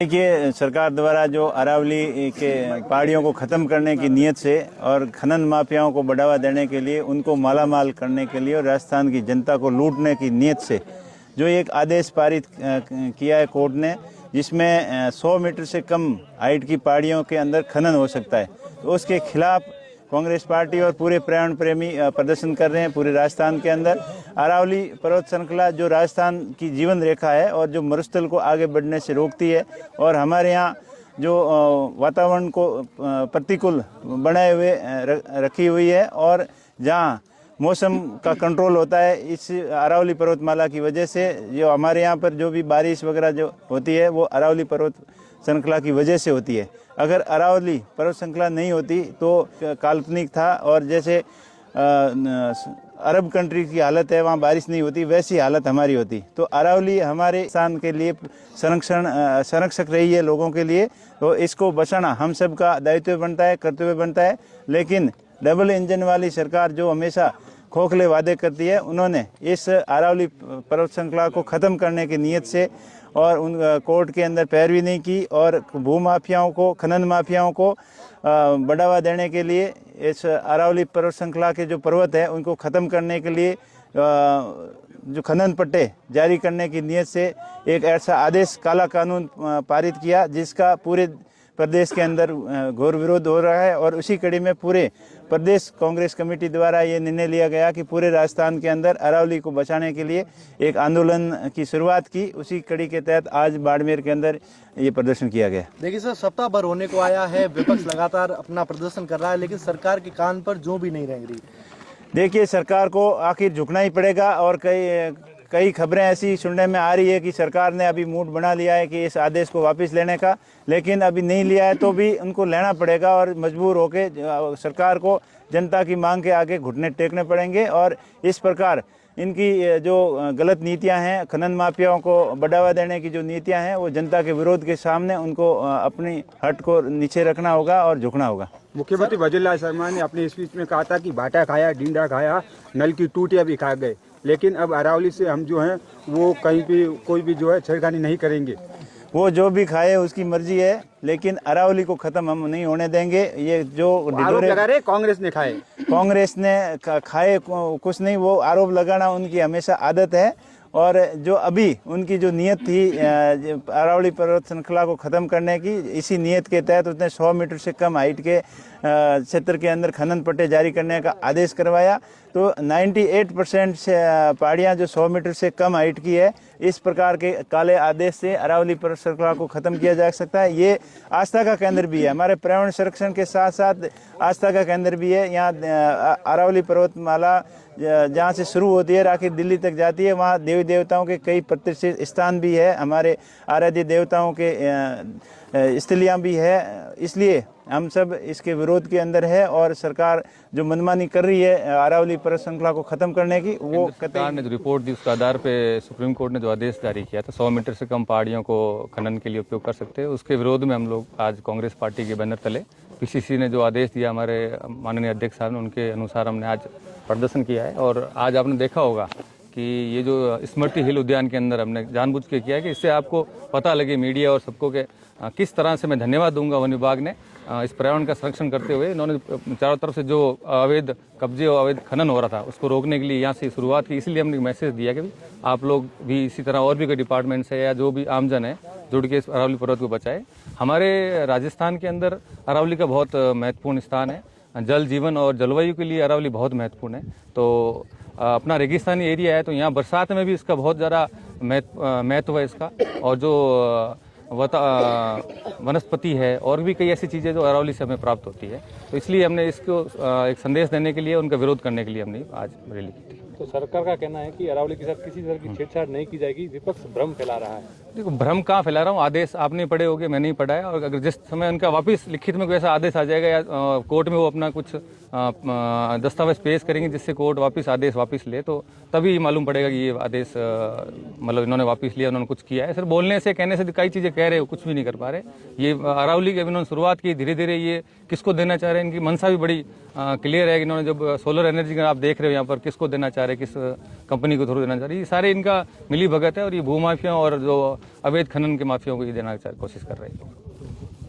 देखिए, सरकार द्वारा जो अरावली के पहाड़ियों को ख़त्म करने की नीयत से और खनन माफियाओं को बढ़ावा देने के लिए, उनको मालामाल करने के लिए और राजस्थान की जनता को लूटने की नीयत से जो एक आदेश पारित किया है कोर्ट ने, जिसमें 100 मीटर से कम हाइट की पहाड़ियों के अंदर खनन हो सकता है, तो उसके खिलाफ कांग्रेस पार्टी और पूरे पर्यावरण प्रेमी प्रदर्शन कर रहे हैं पूरे राजस्थान के अंदर। अरावली पर्वत श्रृंखला जो राजस्थान की जीवन रेखा है और जो मरुस्थल को आगे बढ़ने से रोकती है, और हमारे यहाँ जो वातावरण को प्रतिकूल बनाए हुए रखी हुई है, और जहाँ मौसम का कंट्रोल होता है, इस अरावली पर्वतमाला की वजह से जो हमारे यहाँ पर जो भी बारिश वगैरह जो होती है वो अरावली पर्वत श्रृंखला की वजह से होती है। अगर अरावली पर्वत श्रृंखला नहीं होती तो काल्पनिक था, और जैसे अरब कंट्री की हालत है, वहाँ बारिश नहीं होती, वैसी हालत हमारी होती। तो अरावली हमारे स्थान के लिए संरक्षक रही है लोगों के लिए, तो इसको बचाना हम सब का दायित्व बनता है, कर्तव्य बनता है। लेकिन डबल इंजन वाली सरकार जो हमेशा खोखले वादे करती है, उन्होंने इस अरावली पर्वत श्रृंखला को ख़त्म करने की नीयत से और उन कोर्ट के अंदर पैरवी नहीं की, और भूमाफियाओं को, खनन माफियाओं को बढ़ावा देने के लिए इस अरावली पर्वत श्रृंखला के जो पर्वत है उनको ख़त्म करने के लिए जो खनन पट्टे जारी करने की नीयत से एक ऐसा आदेश, काला कानून पारित किया, जिसका पूरे प्रदेश के अंदर घोर विरोध हो रहा है। और उसी कड़ी में पूरे प्रदेश कांग्रेस कमेटी द्वारा ये निर्णय लिया गया कि पूरे राजस्थान के अंदर अरावली को बचाने के लिए एक आंदोलन की शुरुआत की। उसी कड़ी के तहत आज बाड़मेर के अंदर ये प्रदर्शन किया गया। देखिए सर, सप्ताह भर होने को आया है, विपक्ष लगातार अपना प्रदर्शन कर रहा है, लेकिन सरकार के कान पर जो भी नहीं रह रही। देखिए, सरकार को आखिर झुकना ही पड़ेगा, और कई खबरें ऐसी सुनने में आ रही है कि सरकार ने अभी मूड बना लिया है कि इस आदेश को वापस लेने का, लेकिन अभी नहीं लिया है तो भी उनको लेना पड़ेगा, और मजबूर होके सरकार को जनता की मांग के आगे घुटने टेकने पड़ेंगे। और इस प्रकार इनकी जो गलत नीतियां हैं, खनन माफियाओं को बढ़ावा देने की जो नीतियां हैं, वो जनता के विरोध के सामने उनको अपनी हट को नीचे रखना होगा और झुकना होगा। मुख्यमंत्री भजनलाल शर्मा ने अपने स्पीच में कहा था कि बाटा खाया, डींडा खाया, नल की टूटियां भी खा गए, लेकिन अब अरावली से हम जो हैं वो कहीं भी कोई भी जो है छेड़खानी नहीं करेंगे। वो जो भी खाए उसकी मर्जी है, लेकिन अरावली को खत्म हम नहीं होने देंगे। ये जो आरोप लगा रहे कांग्रेस ने खाए, कांग्रेस ने खाए कुछ नहीं, वो आरोप लगाना उनकी हमेशा आदत है। और जो अभी उनकी जो नीयत थी अरावली पर्वत श्रृंखला को ख़त्म करने की, इसी नीयत के तहत उसने 100 मीटर से कम हाइट के क्षेत्र के अंदर खनन पट्टे जारी करने का आदेश करवाया। तो 98% से पहाड़ियाँ जो 100 मीटर से कम हाइट की है, इस प्रकार के काले आदेश से अरावली पर्वत श्रृंखला को ख़त्म किया जा सकता है। ये आस्था का केंद्र भी है, हमारे पर्यावरण संरक्षण के साथ साथ आस्था का केंद्र भी है। यहाँ अरावली पर्वतमाला जहाँ से शुरू होती है आखिर दिल्ली तक जाती है, वहाँ देवी देवताओं के कई प्रतिष्ठित स्थान भी है, हमारे आराध्य देवताओं के स्थलियाँ भी है। इसलिए हम सब इसके विरोध के अंदर है, और सरकार जो मनमानी कर रही है अरावली पर्वत श्रृंखला को खत्म करने की, वो सरकार ने जो रिपोर्ट दी उसके आधार पे सुप्रीम कोर्ट ने जो आदेश जारी किया था 100 मीटर से कम पहाड़ियों को खनन के लिए उपयोग कर सकते हैं, उसके विरोध में हम लोग आज कांग्रेस पार्टी के बैनर तले पीसीसी ने जो आदेश दिया हमारे माननीय अध्यक्ष साहब ने, उनके अनुसार हमने आज प्रदर्शन किया है। और आज आपने देखा होगा कि ये जो स्मृति हिल उद्यान के अंदर हमने जानबूझ के किया है कि इससे आपको पता लगे, मीडिया और सबको, के किस तरह से मैं धन्यवाद दूंगा वन विभाग ने इस पर्यावरण का संरक्षण करते हुए। इन्होंने चारों तरफ से जो अवैध कब्जे और अवैध खनन हो रहा था उसको रोकने के लिए यहाँ से शुरुआत की। इसलिए हमने मैसेज दिया कि आप लोग भी इसी तरह और भी कोई डिपार्टमेंट से या जो भी आमजन है जुड़ के इस अरावली पर्वत को बचाए। हमारे राजस्थान के अंदर अरावली का बहुत महत्वपूर्ण स्थान है, जल जीवन और जलवायु के लिए अरावली बहुत महत्वपूर्ण है। तो अपना रेगिस्तानी एरिया है, तो यहाँ बरसात में भी इसका बहुत ज़्यादा महत्व है इसका, और जो वनस्पति है और भी कई ऐसी चीज़ें जो अरावली से हमें प्राप्त होती है। तो इसलिए हमने इसको एक संदेश देने के लिए, उनका विरोध करने के लिए हमने आज रैली की थी। तो सरकार का कहना है कि अरावली के साथ किसी तरह की छेड़छाड़ नहीं की जाएगी, विपक्ष भ्रम फैला रहा है। देखो, भ्रम कहाँ फैला रहा हूँ, आदेश आपने पढ़े होंगे, मैंने नहीं पढ़ा है। और अगर जिस समय उनका वापस लिखित में कोई ऐसा आदेश आ जाएगा या कोर्ट में वो अपना कुछ दस्तावेज पेश करेंगे जिससे कोर्ट वापस आदेश वापस ले, तो तभी मालूम पड़ेगा कि ये आदेश मतलब इन्होंने वापस लिया, उन्होंने कुछ किया है। सर, बोलने से, कहने से कई चीज़ें कह रहे हो, कुछ भी नहीं कर पा रहे। ये अरावली की इन्होंने शुरुआत की, धीरे धीरे ये किसको देना चाह रहे हैं, इनकी मंशा भी बड़ी क्लियर है कि इन्होंने जब सोलर एनर्जी का आप देख रहे हो यहाँ पर, किसको देना चाह रहे हैं, किस कंपनी को थ्रू देना चाह रहे हैं, ये सारे इनका मिली भगत है। और ये भूमाफिया और जो अवैध खनन के माफियाओं को ये देना की कोशिश कर रहे हैं।